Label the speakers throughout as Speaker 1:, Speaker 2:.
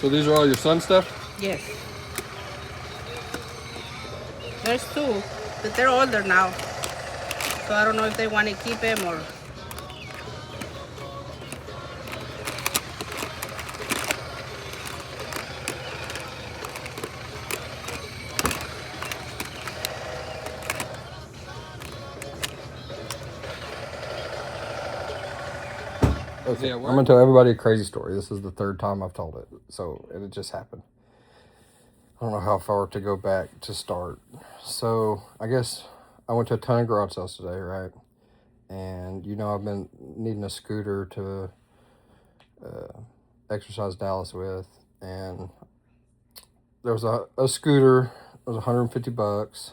Speaker 1: So these are all your son's stuff?
Speaker 2: Yes. There's two, but they're older now. So I don't know if they want to keep them or...
Speaker 1: Okay, I'm gonna tell everybody a crazy story. This is the third time I've told it, so it just happened. I don't know how far to go back to start. So I guess I went to a ton of garage sales today, right? And you know I've been needing a scooter to exercise Dallas with, and there was a scooter. It was 150 bucks.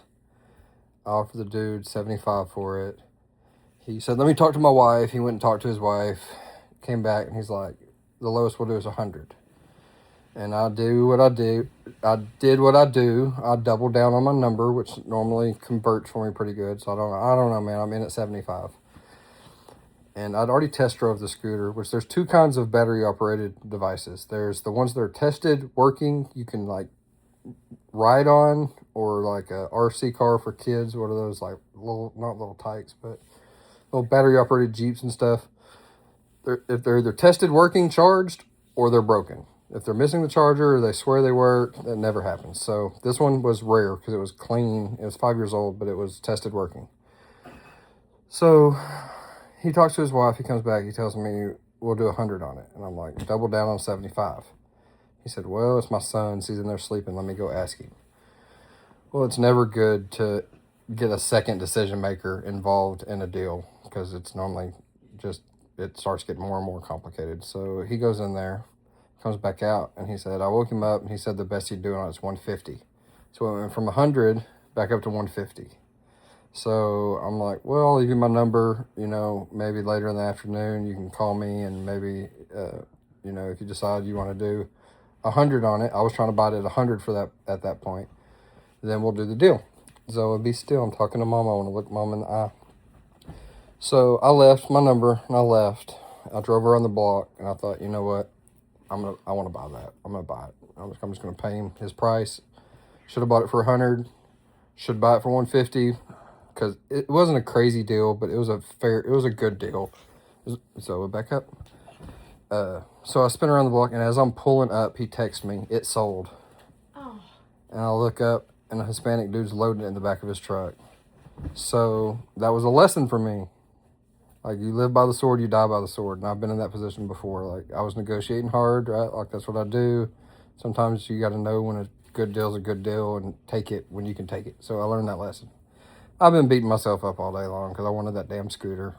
Speaker 1: I offered the dude 75 for it. He said, "Let me talk to my wife." He went and talked to his wife. Came back and he's like, "The lowest we'll do is 100." And I do what I do. I did what I do. I doubled down on my number, which normally converts for me pretty good. So I don't know, man. I'm in at 75. And I'd already test drove the scooter, which there's two kinds of battery operated devices. There's the ones that are tested, working, you can like ride on, or like a RC car for kids. What are those, like little, not little tykes, but little battery operated Jeeps and stuff. If they're either tested, working, charged, or they're broken. If they're missing the charger or they swear they work, that never happens. So this one was rare because it was clean. It was 5 years old, but it was tested working. So he talks to his wife. He comes back. He tells me, "We'll do 100 on it." And I'm like, "Double down on 75. He said, "Well, it's my son's. He's in there sleeping. Let me go ask him." Well, it's never good to get a second decision maker involved in a deal because it's normally just, it starts getting more and more complicated. So he goes in there, comes back out, and he said, I woke him up, and he said the best he'd do on it's 150. So it went from 100 back up to 150. So I'm like, well, I'll leave you my number, you know, maybe later in the afternoon you can call me, and maybe, you know, if you decide you want to do 100 on it. I was trying to buy it at 100 for that at that point. Then we'll do the deal. So be still. I'm talking to Mama. I want to look Mama in the eye. So I left my number and I left. I drove around the block and I thought, you know what? I want to buy that. I'm gonna buy it. I'm just gonna pay him his price. Should have bought it for 100. Should buy it for 150 because it wasn't a crazy deal, but it was a good deal. So back up. So I spin around the block, and as I'm pulling up, he texts me, "It sold." Oh. And I look up, and a Hispanic dude's loading it in the back of his truck. So that was a lesson for me. Like, you live by the sword, you die by the sword. And I've been in that position before. Like, I was negotiating hard, right? Like, that's what I do. Sometimes you got to know when a good deal's a good deal and take it when you can take it. So I learned that lesson. I've been beating myself up all day long because I wanted that damn scooter.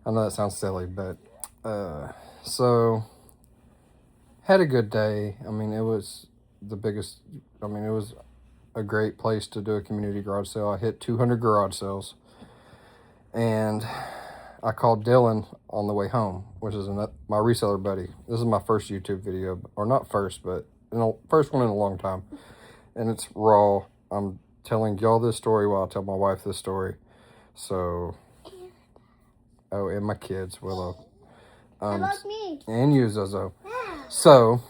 Speaker 1: I know that sounds silly, but so had a good day. I mean, it was the biggest. I mean, it was a great place to do a community garage sale. I hit 200 garage sales, and I called Dylan on the way home, which is my reseller buddy. This is my first YouTube video, or not first, but first one in a long time, and it's raw. I'm telling y'all this story while I tell my wife this story. So, oh, and my kids, Willow,
Speaker 3: about me?
Speaker 1: and you, Zozo. Yeah. So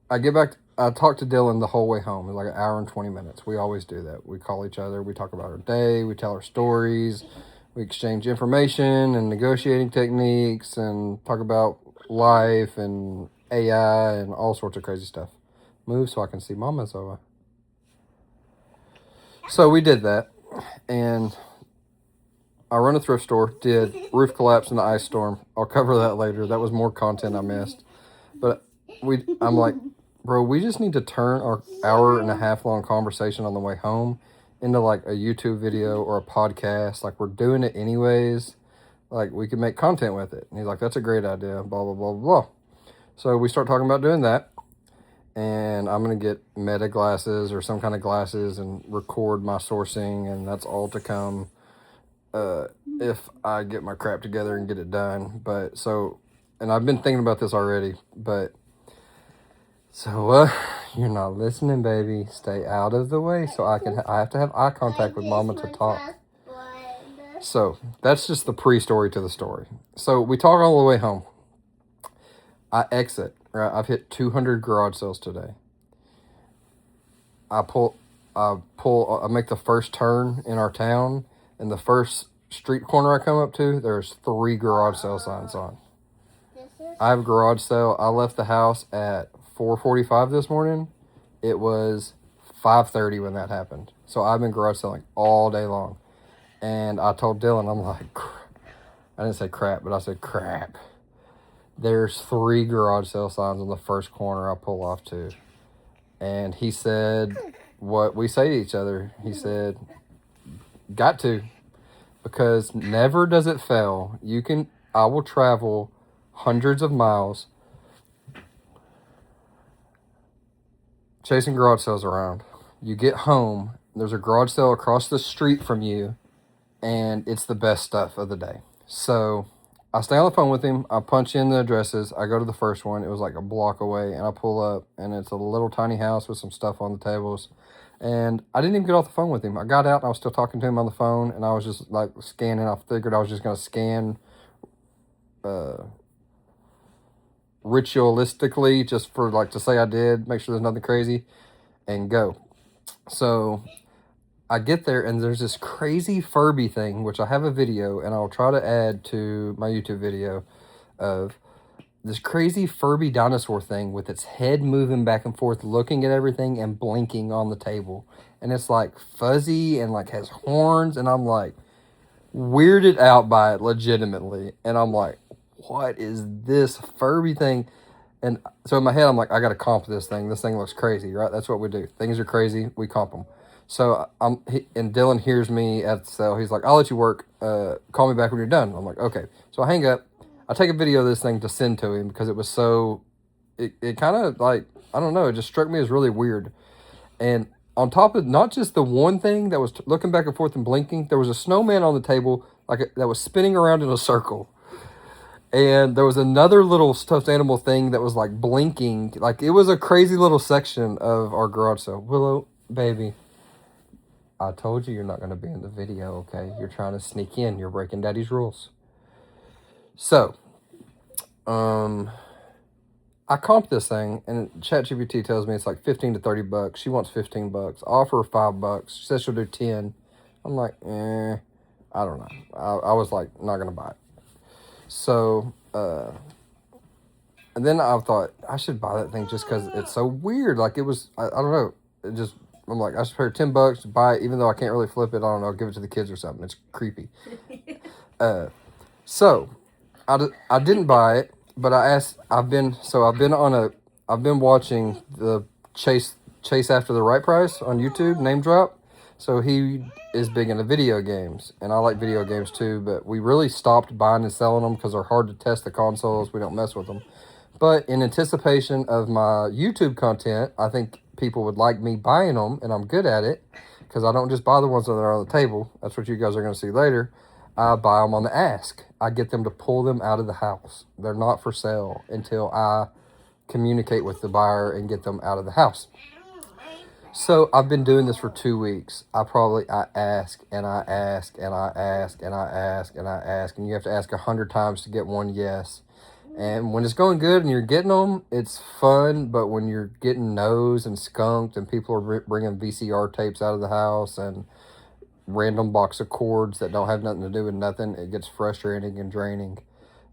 Speaker 1: I get back. I talked to Dylan the whole way home. It was like an hour and 20 minutes. We always do that. We call each other. We talk about our day. We tell our stories. We exchange information and negotiating techniques and talk about life and AI and all sorts of crazy stuff. Move so I can see Mama, Zoa. So we did that. And I run a thrift store. Did roof collapse in the ice storm. I'll cover that later. That was more content I missed. But I'm like, bro, we just need to turn our hour and a half long conversation on the way home into like a YouTube video or a podcast. Like, we're doing it anyways. Like, we can make content with it. And he's like, that's a great idea, blah, blah, blah, blah. So we start talking about doing that. And I'm going to get Meta glasses or some kind of glasses and record my sourcing. And that's all to come if I get my crap together and get it done. But so, and I've been thinking about this already, but so, you're not listening, baby. Stay out of the way so I have to have eye contact with Mama to talk. So, that's just the pre-story to the story. So, we talk all the way home. I exit, Right, I've hit 200 garage sales today. I make the first turn in our town, and the first street corner I come up to, there's 3 garage sale signs on. I have a garage sale. I left the house at 4:45 this morning. It was 5:30 when that happened. So I've been garage selling all day long. And I told Dylan, I'm like, I didn't say crap, but I said crap. There's 3 garage sale signs on the first corner I pull off to. And he said what we say to each other. He said, got to. Because never does it fail. I will travel hundreds of miles chasing garage sales around. You get home, there's a garage sale across the street from you, and it's the best stuff of the day. So I stay on the phone with him. I punch in the addresses. I go to the first one. It was like a block away, and I pull up, and it's a little tiny house with some stuff on the tables. And I didn't even get off the phone with him. I got out, and I was still talking to him on the phone, and I was just like scanning. I figured I was just going to scan ritualistically, just for like to say I did, make sure there's nothing crazy, and go. So I get there, and there's this crazy Furby thing, which I have a video, and I'll try to add to my YouTube video, of this crazy Furby dinosaur thing with its head moving back and forth, looking at everything and blinking on the table. And it's like fuzzy and like has horns, and I'm like weirded out by it legitimately. And I'm like, what is this Furby thing? And so in my head, I'm like, I got to comp this thing. This thing looks crazy, right? That's what we do. Things are crazy. We comp them. So and Dylan hears me at the cell. He's like, I'll let you work. Call me back when you're done. I'm like, okay. So I hang up. I take a video of this thing to send to him because it was so, it kind of like, I don't know, it just struck me as really weird. And on top of not just the one thing that was looking back and forth and blinking, there was a snowman on the table that was spinning around in a circle. And there was another little stuffed animal thing that was like blinking. Like it was a crazy little section of our garage sale. Willow, baby, I told you you're not going to be in the video, okay? You're trying to sneak in. You're breaking daddy's rules. So, I comp this thing, and ChatGPT tells me it's like 15 to 30 bucks. She wants 15 bucks. I offer her 5 bucks. She says she'll do 10. I'm like, I don't know. I was like, not going to buy it. So, and then I thought I should buy that thing just because it's so weird. Like it was, I don't know. I'm like, I should pay her 10 bucks to buy it, even though I can't really flip it. I don't know. Give it to the kids or something. It's creepy. So I didn't buy it, but I've been watching the Chase After the Right Price on YouTube, name drop. So he is big into video games, and I like video games too, but we really stopped buying and selling them because they're hard to test the consoles. We don't mess with them. But in anticipation of my YouTube content, I think people would like me buying them, and I'm good at it because I don't just buy the ones that are on the table. That's what you guys are going to see later. I buy them on the ask. I get them to pull them out of the house. They're not for sale until I communicate with the buyer and get them out of the house. So I've been doing this for 2 weeks. I ask and I ask and I ask and I ask and I ask, and you have to ask 100 times to get one yes. And when it's going good and you're getting them, it's fun. But when you're getting no's and skunked and people are bringing VCR tapes out of the house and random box of cords that don't have nothing to do with nothing, it gets frustrating and draining.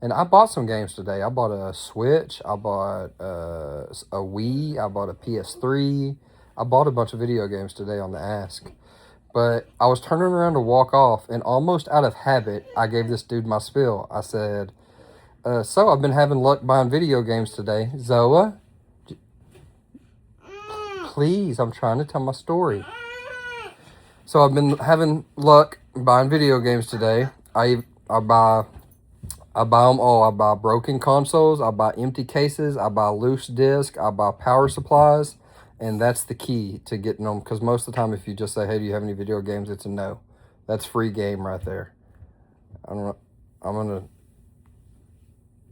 Speaker 1: And I bought some games today. I bought a Switch. I bought a Wii. I bought a PS3. I bought a bunch of video games today on the ask. But I was turning around to walk off, and almost out of habit, I gave this dude my spiel. I said, so I've been having luck buying video games today. Zoa, please, I'm trying to tell my story. So I've been having luck buying video games today. I buy them all. I buy broken consoles. I buy empty cases. I buy loose disc. I buy power supplies. And that's the key to getting them. Because most of the time, if you just say, hey, do you have any video games? It's a no. That's free game right there. I don't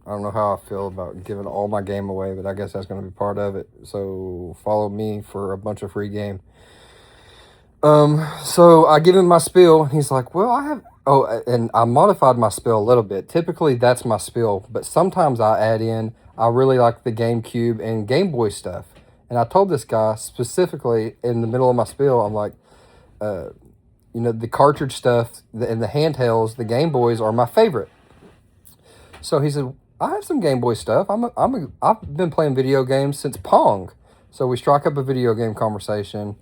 Speaker 1: know how I feel about giving all my game away, but I guess that's going to be part of it. So follow me for a bunch of free game. So I give him my spiel, and he's like, well, and I modified my spiel a little bit. Typically, that's my spiel, but sometimes I add in, I really like the GameCube and Game Boy stuff. And I told this guy specifically in the middle of my spiel, I'm like, you know, the cartridge stuff and the handhelds, the Game Boys are my favorite. So he said, I have some Game Boy stuff. I've been playing video games since Pong. So we struck up a video game conversation.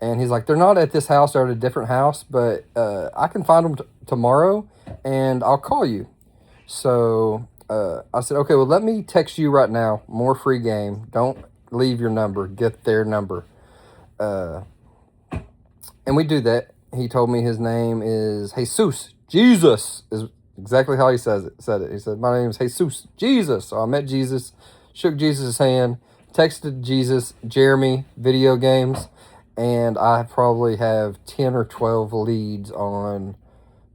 Speaker 1: And he's like, they're not at this house, they're at a different house, but I can find them tomorrow and I'll call you. So I said, okay, well, let me text you right now. More free game. Don't leave your number. Get their number. And we do that. He told me his name is Jesus. Jesus is exactly how he said it. He said, my name is Jesus. Jesus. So I met Jesus, shook Jesus' hand, texted Jesus, Jeremy, video games, and I probably have 10 or 12 leads on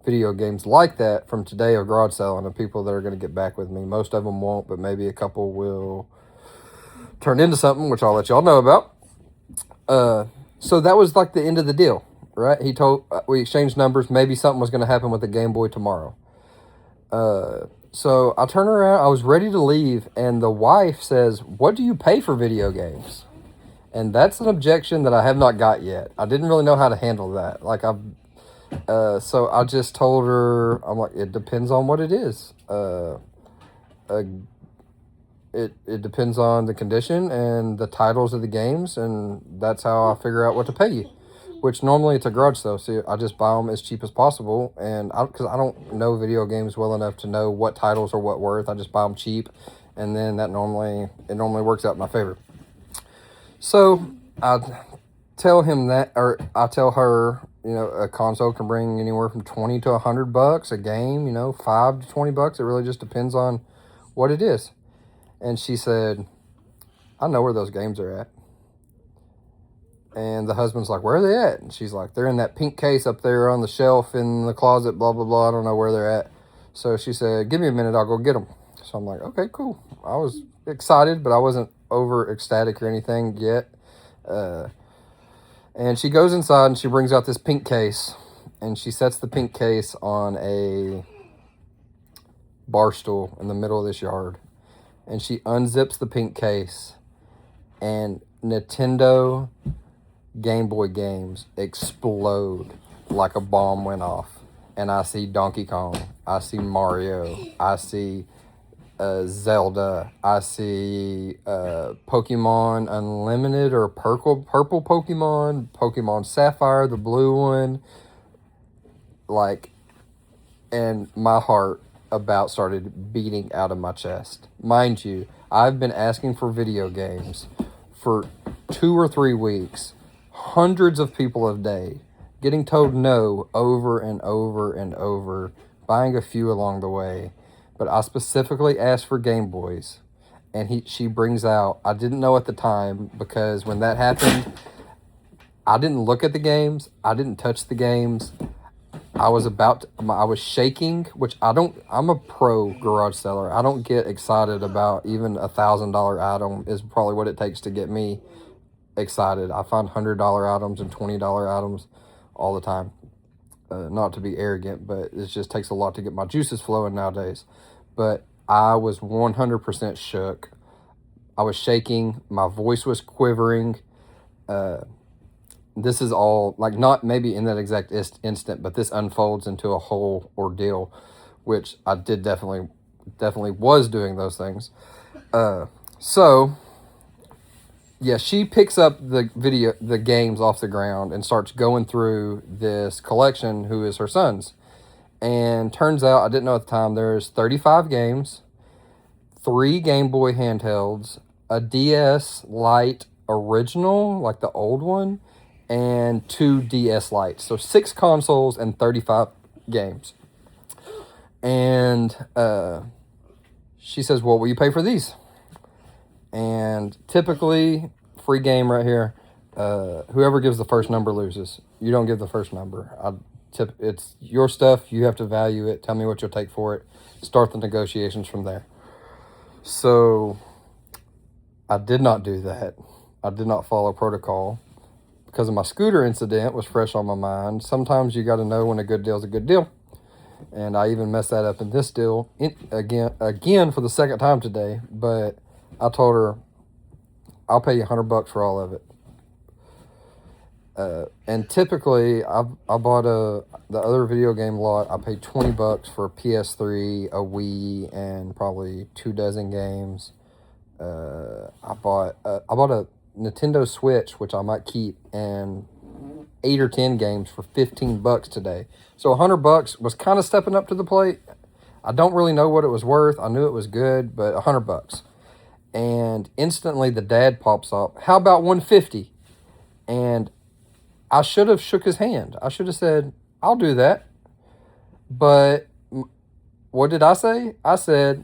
Speaker 1: video games like that from today or garage selling of people that are going to get back with me. Most of them won't, but maybe a couple will turn into something, which I'll let y'all know about. So that was like the end of the deal, right? We exchanged numbers. Maybe something was going to happen with the Game Boy tomorrow. So I turn around, I was ready to leave, and the wife says, what do you pay for video games? And that's an objection that I have not got yet. I didn't really know how to handle that. So I just told her, I'm like, it depends on what it is. It depends on the condition and the titles of the games, and that's how I figure out what to pay you. Which normally it's a garage sale, so I just buy them as cheap as possible. And because I don't know video games well enough to know what titles are what worth, I just buy them cheap, and then it normally works out in my favor. So I tell him that, or I tell her, you know, a console can bring anywhere from $20 to $100. A game, you know, $5 to $20. It really just depends on what it is. And she said, I know where those games are at. And the husband's like, where are they at? And she's like, they're in that pink case up there on the shelf in the closet, blah, blah, blah. I don't know where they're at. So she said, give me a minute, I'll go get them. So I'm like, okay, cool. I was excited, but I wasn't over ecstatic or anything yet. And she goes inside and she brings out this pink case. And she sets the pink case on a bar stool in the middle of this yard. And she unzips the pink case. And Nintendo Game Boy games explode like a bomb went off. And I see Donkey Kong. I see Mario. I see Zelda. I see Pokemon Unlimited or purple Pokemon. Pokemon Sapphire, the blue one. Like, and my heart about started beating out of my chest. Mind you, I've been asking for video games for 2 or 3 weeks. Hundreds of people a day, getting told no over and over and over, buying a few along the way. But I specifically asked for Game Boys, and she brings out, I didn't know at the time, because when that happened, I didn't look at the games, I didn't touch the games. I was shaking, which I'm a pro garage seller. I don't get excited about even $1,000 item is probably what it takes to get me excited. I find $100 items and $20 items all the time. Not to be arrogant, but it just takes a lot to get my juices flowing nowadays. But I was 100% shook. I was shaking. My voice was quivering. This is all, like, not maybe in that exact instant, but this unfolds into a whole ordeal, which I did definitely was doing those things. So yeah, she picks up the games off the ground and starts going through this collection, who is her son's. And turns out, I didn't know at the time, there's 35 games, 3 Game Boy handhelds, a DS Lite original, like the old one, and 2 DS Lites. So 6 consoles and 35 games. And she says, well, will you pay for these? And typically, free game right here, whoever gives the first number loses. You don't give the first number. It's your stuff. You have to value it. Tell me what you'll take for it. Start the negotiations from there. So I did not do that. I did not follow protocol because of my scooter incident was fresh on my mind. Sometimes you got to know when a good deal is a good deal. And I even messed that up in this deal again for the second time today. But I told her, I'll pay you $100 for all of it. And typically, I bought the other video game lot. I paid $20 for a PS3, a Wii, and probably 24 games. I bought a Nintendo Switch, which I might keep, and 8 or 10 games for $15 today. So $100 was kind of stepping up to the plate. I don't really know what it was worth. I knew it was good, but $100. And instantly the dad pops up. How about 150? And I should have shook his hand. I should have said, I'll do that. But what did I say? I said,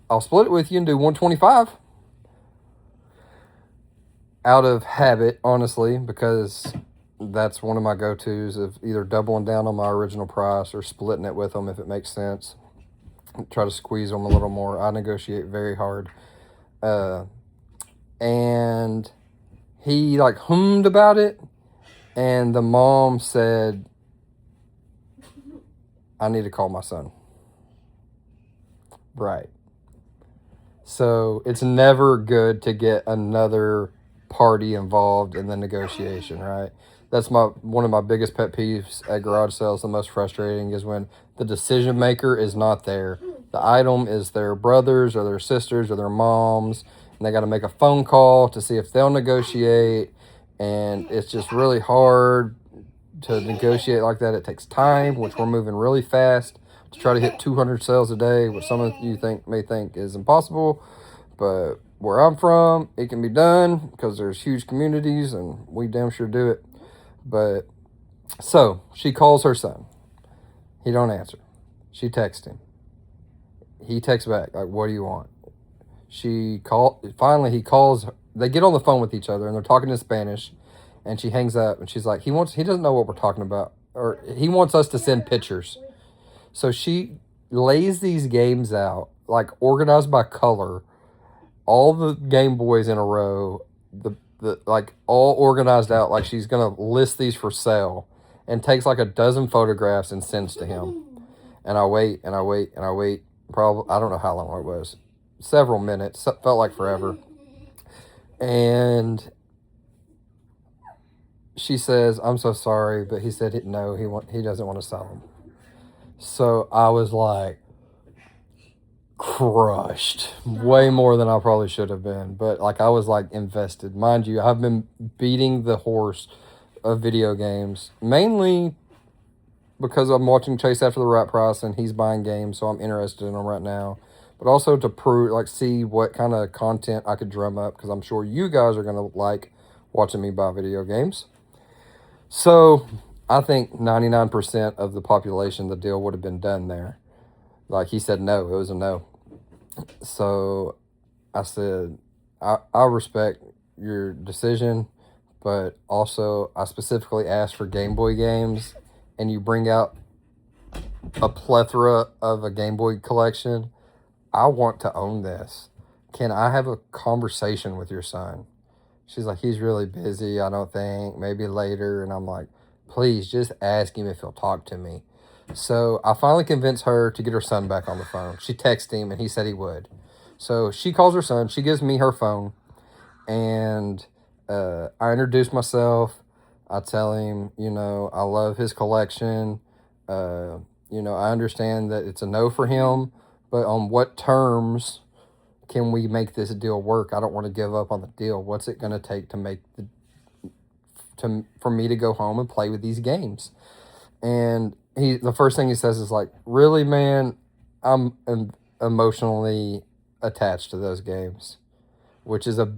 Speaker 1: I'll split it with you and do 125. Out of habit, honestly, because that's one of my go-tos of either doubling down on my original price or splitting it with them if it makes sense. Try to squeeze them a little more. I negotiate very hard. And he like hummed about it. And the mom said, I need to call my son. Right. So it's never good to get another party involved in the negotiation, right? That's one of my biggest pet peeves at garage sales. The most frustrating is when the decision maker is not there. The item is their brothers or their sisters or their moms, and they got to make a phone call to see if they'll negotiate. And it's just really hard to negotiate like that. It takes time, which we're moving really fast to try to hit 200 sales a day, which some of you may think is impossible. But where I'm from, it can be done because there's huge communities and we damn sure do it. But so she calls her son. He don't answer. She texts him. He texts back like, "What do you want?" Finally he calls. They get on the phone with each other and they're talking in Spanish. And she hangs up and she's like, he doesn't know what we're talking about, or he wants us to send pictures. So she lays these games out like organized by color, all the Game Boys in a row, the like all organized out like she's gonna list these for sale, and takes like a dozen photographs and sends to him. And I wait and I wait and I wait. Probably, I don't know how long it was, several minutes. Felt like forever. And she says, "I'm so sorry," but he said no, he doesn't want to sell them. So I was like crushed, way more than I probably should have been. But like I was like invested. Mind you, I've been beating the horse of video games, mainly because I'm watching Chase After the Right Price and he's buying games, so I'm interested in them right now. But also to see what kind of content I could drum up, because I'm sure you guys are going to like watching me buy video games. So I think 99% of the population, the deal would have been done there. Like he said no, it was a no. So I said, I respect your decision, but also I specifically asked for Game Boy games, and you bring out a plethora of a Game Boy collection. I want to own this. Can I have a conversation with your son? She's like, he's really busy, I don't think, maybe later. And I'm like, please just ask him if he'll talk to me. So I finally convinced her to get her son back on the phone. She texted him and he said he would. So she calls her son, she gives me her phone, and I introduce myself. I tell him, I love his collection. I understand that it's a no for him, but on what terms can we make this deal work? I don't want to give up on the deal. What's it going to take to make for me to go home and play with these games? And the first thing he says is like, really, man, I'm emotionally attached to those games, which is a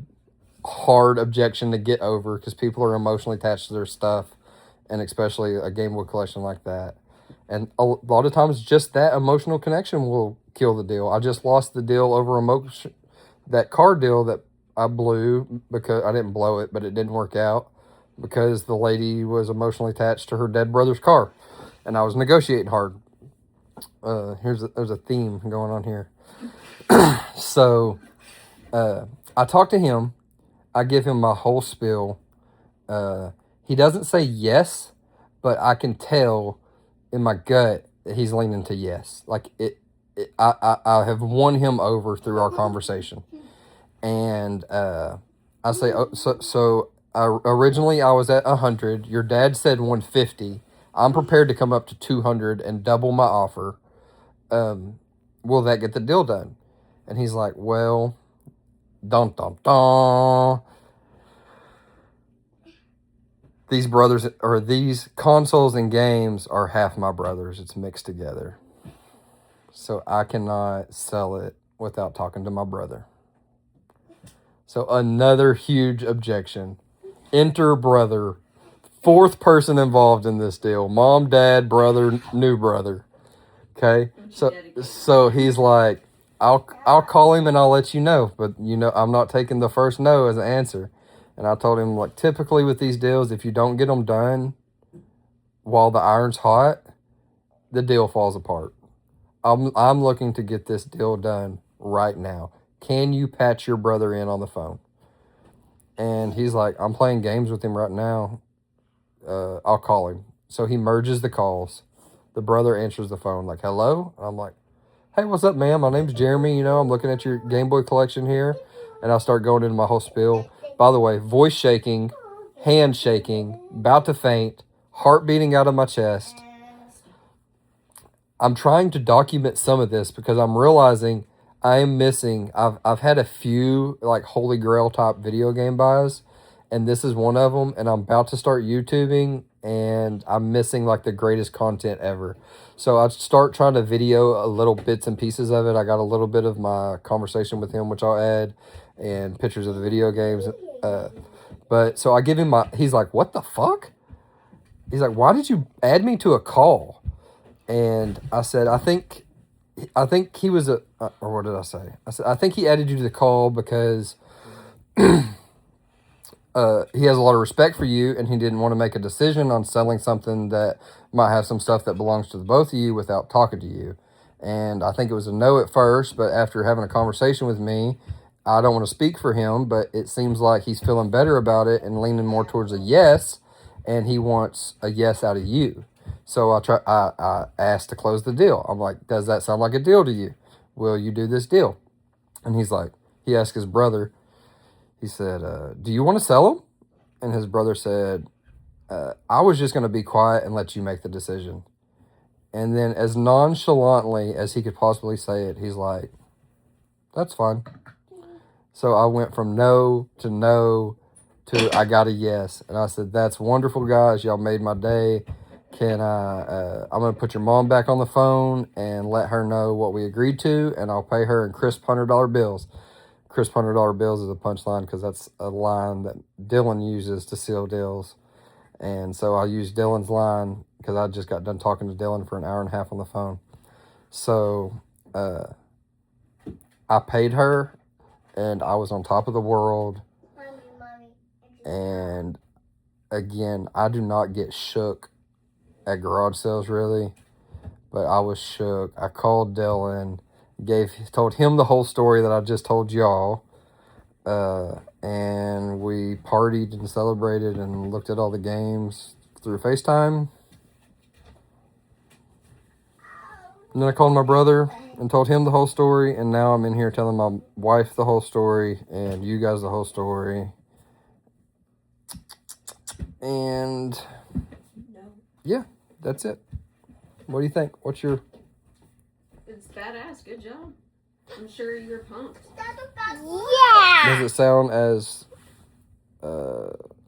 Speaker 1: hard objection to get over because people are emotionally attached to their stuff, and especially a Game Boy collection like that. And a lot of times just that emotional connection will kill the deal. I just lost the deal over emotion. That car deal that I blew, because I didn't blow it, but it didn't work out because the lady was emotionally attached to her dead brother's car, and I was negotiating hard. There's a theme going on here. So I talked to him. I give him my whole spiel. He doesn't say yes, but I can tell in my gut that he's leaning to yes. Like I have won him over through our conversation. And I say, oh, originally I was at 100. Your dad said 150. I'm prepared to come up to 200 and double my offer. Will that get the deal done? And he's like, well, dun dun dun. These brothers, or these consoles and games are half my brothers. It's mixed together. So I cannot sell it without talking to my brother. So another huge objection. Enter brother. Fourth person involved in this deal. Mom, dad, brother, new brother. Okay? So he's like, I'll call him and I'll let you know. But, I'm not taking the first no as an answer. And I told him, like, typically with these deals, if you don't get them done while the iron's hot, the deal falls apart. I'm looking to get this deal done right now. Can you patch your brother in on the phone? And he's like, I'm playing games with him right now. I'll call him. So he merges the calls. The brother answers the phone like, hello? I'm like, hey, what's up, man? My name's Jeremy. I'm looking at your Game Boy collection here. And I start going into my whole spiel. By the way, voice shaking, hand shaking, about to faint, heart beating out of my chest. I'm trying to document some of this because I'm realizing I am missing. I've had a few like Holy Grail type video game buys, and this is one of them. And I'm about to start YouTubing, and I'm missing like the greatest content ever. So I start trying to video a little bits and pieces of it. I got a little bit of my conversation with him, which I'll add, and pictures of the video games. But so I give him he's like, what the fuck? He's like, why did you add me to a call? And I said, I think he was or what did I say? I said, I think he added you to the call because he has a lot of respect for you, and he didn't want to make a decision on selling something that might have some stuff that belongs to the both of you without talking to you. And I think it was a no at first, but after having a conversation with me, I don't want to speak for him, but it seems like he's feeling better about it and leaning more towards a yes, and he wants a yes out of you. So I asked to close the deal. I'm like, does that sound like a deal to you? Will you do this deal? And he's like, he asked his brother, he said, do you want to sell them? And his brother said, I was just going to be quiet and let you make the decision. And then as nonchalantly as he could possibly say it, he's like, that's fine. So I went from no to I got a yes. And I said, that's wonderful, guys. Y'all made my day. I'm going to put your mom back on the phone and let her know what we agreed to, and I'll pay her in crisp $100 bills. Crisp $100 bills is a punchline because that's a line that Dylan uses to seal deals. And so I used Dylan's line because I just got done talking to Dylan for an hour and a half on the phone. So I paid her, and I was on top of the world. And again, I do not get shook at garage sales really, but I was shook. I called Dylan, told him the whole story that I just told y'all, and we partied and celebrated and looked at all the games through FaceTime. And then I called my brother and told him the whole story, and now I'm in here telling my wife the whole story and you guys the whole story. And yeah, that's it. What do you think? What's your...
Speaker 4: It's badass. Good job. I'm sure you're pumped.
Speaker 3: Yeah.
Speaker 1: Does it sound as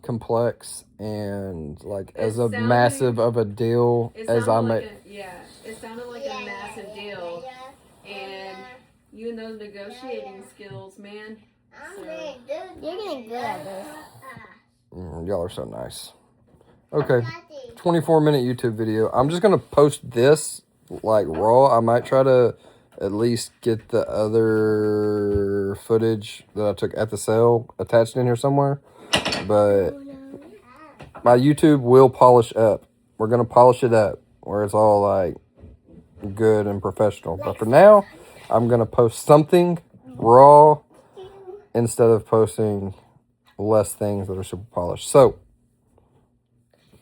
Speaker 1: complex and like as a massive of a deal as I made?
Speaker 4: It sounded like a massive deal. And you and those negotiating skills, man.
Speaker 3: You're getting good at this.
Speaker 1: Y'all are so nice. Okay, 24-minute YouTube video. I'm just going to post this like raw. I might try to at least get the other footage that I took at the sale attached in here somewhere. But my YouTube will polish up. We're going to polish it up where it's all like good and professional. But for now, I'm going to post something raw instead of posting less things that are super polished. So,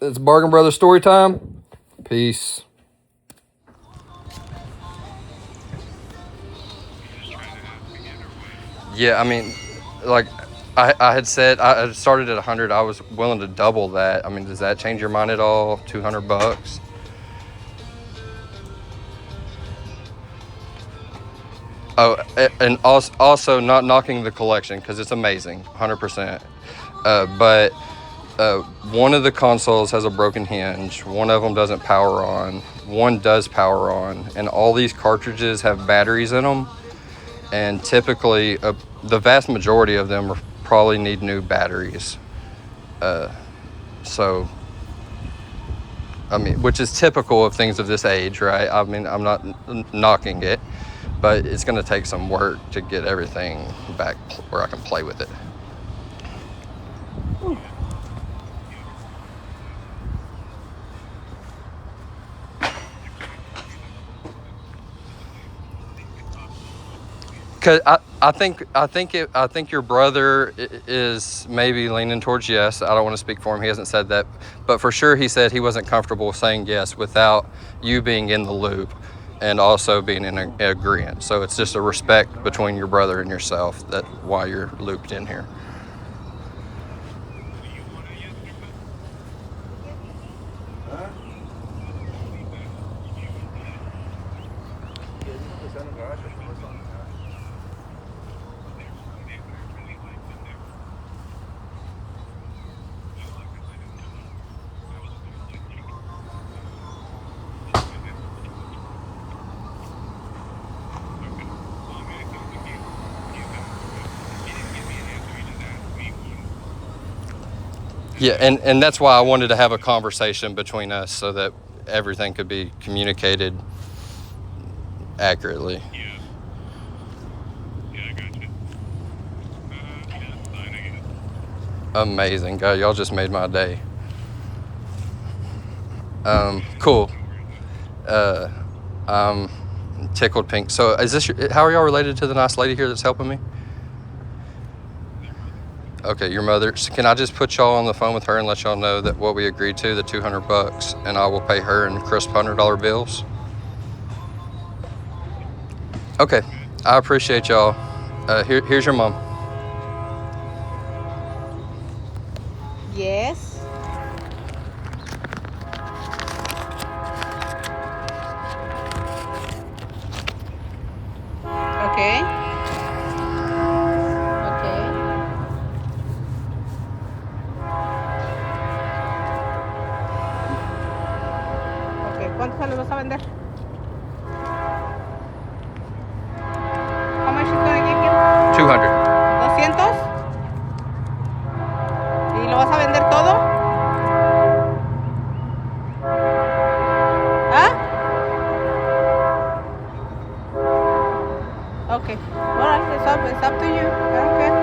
Speaker 1: it's Bargain Brothers story time. Peace. Yeah, I mean, like I had said, I had started at 100. I was willing to double that. I mean, does that change your mind at all? $200. Oh, and also not knocking the collection because it's amazing, 100%. But one of the consoles has a broken hinge. One of them doesn't power on. One does power on, and all these cartridges have batteries in them. And typically, the vast majority of them probably need new batteries. So, I mean, which is typical of things of this age, right? I mean, I'm not knocking it, but it's going to take some work to get everything back where I can play with it. Cause I think your brother is maybe leaning towards yes. I don't want to speak for him. He hasn't said that, but for sure he said he wasn't comfortable saying yes without you being in the loop and also being in agreement. So it's just a respect between your brother and yourself that why you're looped in here. Yeah, and that's why I wanted to have a conversation between us so that everything could be communicated accurately. Amazing, God, y'all just made my day. Cool. I'm tickled pink. So is this how are y'all related to the nice lady here that's helping me? Okay, your mother. So can I just put y'all on the phone with her and let y'all know that what we agreed to, the $200, and I will pay her in crisp $100 bills? Okay, I appreciate y'all. Here's your mom.
Speaker 2: Yes. Okay. Okay. Okay, ¿cuánto se los vas a vender? How much is gonna give you?
Speaker 1: 200.
Speaker 2: 200. ¿Y lo vas a vender todo? ¿Ah? Okay. All right. It's up to you. I don't care.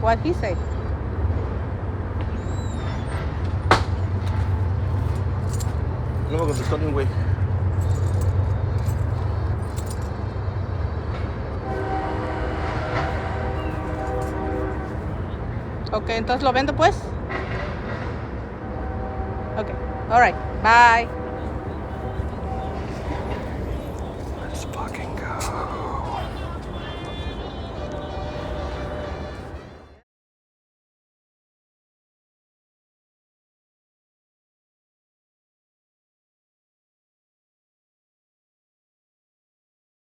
Speaker 2: What he say?
Speaker 5: No me contestó ni un güey.
Speaker 2: Okay, entonces lo vendo pues. Okay. All right. Bye.
Speaker 1: Let's fucking